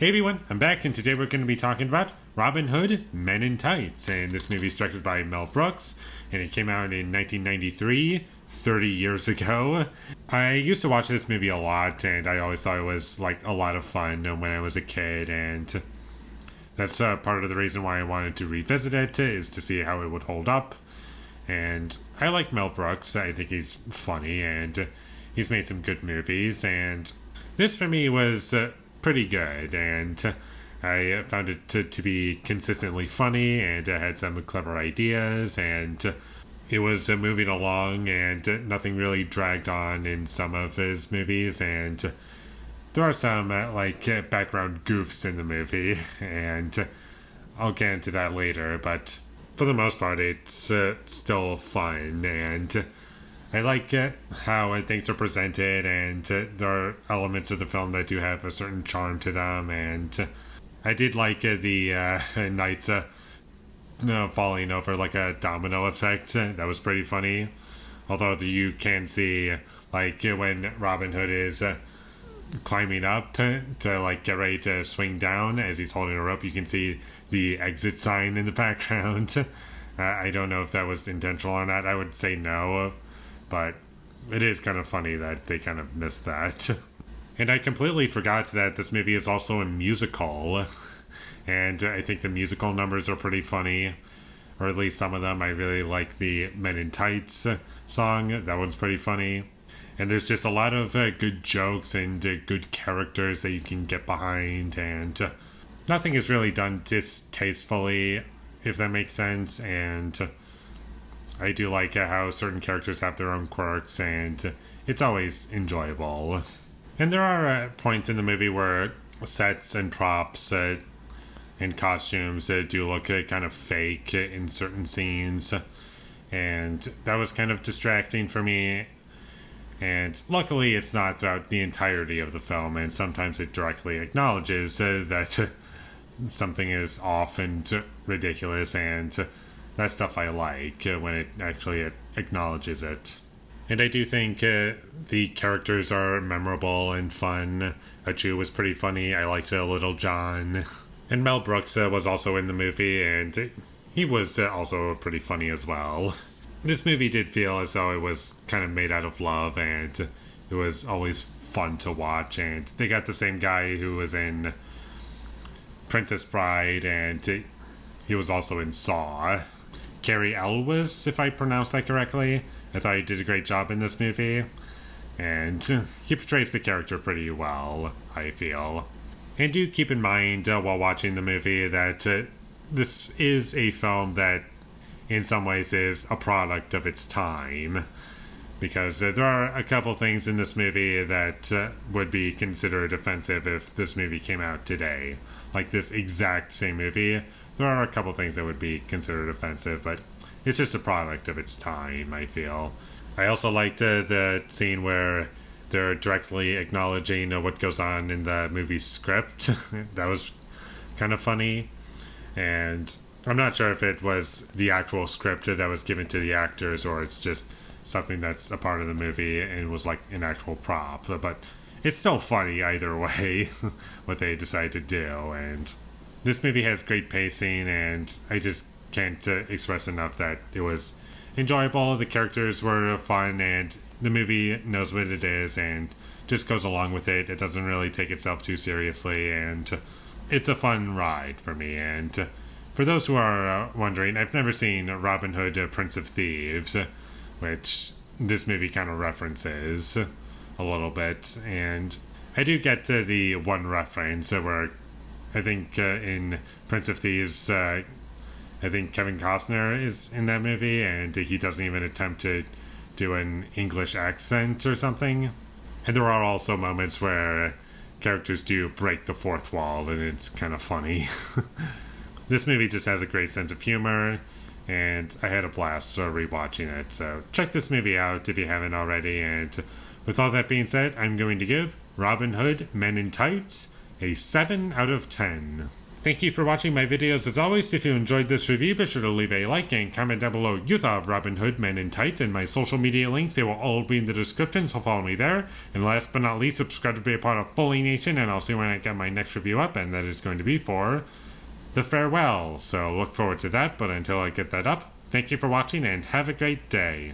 Hey everyone, I'm back, and today we're going to be talking about Robin Hood, Men in Tights. And this movie is directed by Mel Brooks, and it came out in 1993, 30 years ago. I used to watch this movie a lot, and I always thought it was like a lot of fun when I was a kid, and that's part of the reason why I wanted to revisit it, is to see how it would hold up. And I like Mel Brooks. I think he's funny, and he's made some good movies, and this for me was pretty good, and I found it to be consistently funny, and it had some clever ideas, and it was moving along, and nothing really dragged on in some of his movies, and there are some background goofs in the movie, and I'll get into that later, but for the most part it's still fun, and I like how things are presented, and there are elements of the film that do have a certain charm to them, and I did like the knights falling over like a domino effect. That was pretty funny. Although you can see when Robin Hood is climbing up to get ready to swing down as he's holding a rope, you can see the exit sign in the background. I don't know if that was intentional or not. I would say no. But it is kind of funny that they kind of missed that. And I completely forgot that this movie is also a musical. And I think the musical numbers are pretty funny. Or at least some of them. I really like the Men in Tights song. That one's pretty funny. And there's just a lot of good jokes and good characters that you can get behind. And nothing is really done distastefully, if that makes sense. And I do like how certain characters have their own quirks, and it's always enjoyable. And there are points in the movie where sets and props and costumes do look kind of fake in certain scenes, and that was kind of distracting for me. And luckily it's not throughout the entirety of the film, and sometimes it directly acknowledges that something is off and ridiculous, and that stuff I like when it actually acknowledges it. And I do think the characters are memorable and fun. Achu was pretty funny. I liked Little John. And Mel Brooks was also in the movie, and he was also pretty funny as well. This movie did feel as though it was kind of made out of love, and it was always fun to watch. And they got the same guy who was in Princess Bride, and he was also in Saw. Cary Elwes, if I pronounced that correctly. I thought he did a great job in this movie. And he portrays the character pretty well, I feel. And do keep in mind while watching the movie that this is a film that in some ways is a product of its time. Because there are a couple things in this movie that would be considered offensive if this movie came out today. Like this exact same movie, there are a couple things that would be considered offensive, but it's just a product of its time, I feel. I also liked the scene where they're directly acknowledging what goes on in the movie's script. That was kind of funny. And I'm not sure if it was the actual script that was given to the actors, or it's just something that's a part of the movie and was like an actual prop. But it's still funny either way, what they decide to do. And this movie has great pacing, and I just can't express enough that it was enjoyable. The characters were fun, and the movie knows what it is and just goes along with it. It doesn't really take itself too seriously, and it's a fun ride for me. And for those who are wondering, I've never seen Robin Hood, Prince of Thieves, which this movie kind of references a little bit, and I do get to the one reference where I think in Prince of Thieves, I think Kevin Costner is in that movie, and he doesn't even attempt to do an English accent or something. And there are also moments where characters do break the fourth wall, and it's kind of funny. This movie just has a great sense of humor, and I had a blast rewatching it. So check this movie out if you haven't already. And with all that being said, I'm going to give Robin Hood, Men in Tights a 7 out of 10. Thank you for watching my videos as always. If you enjoyed this review, be sure to leave a like and comment down below you thought of Robin Hood Men in Tights, and my social media links, they will all be in the description, so follow me there. And last but not least, subscribe to be a part of Foley Nation, and I'll see when I get my next review up, and that is going to be for The Farewell. So look forward to that, but until I get that up, thank you for watching and have a great day.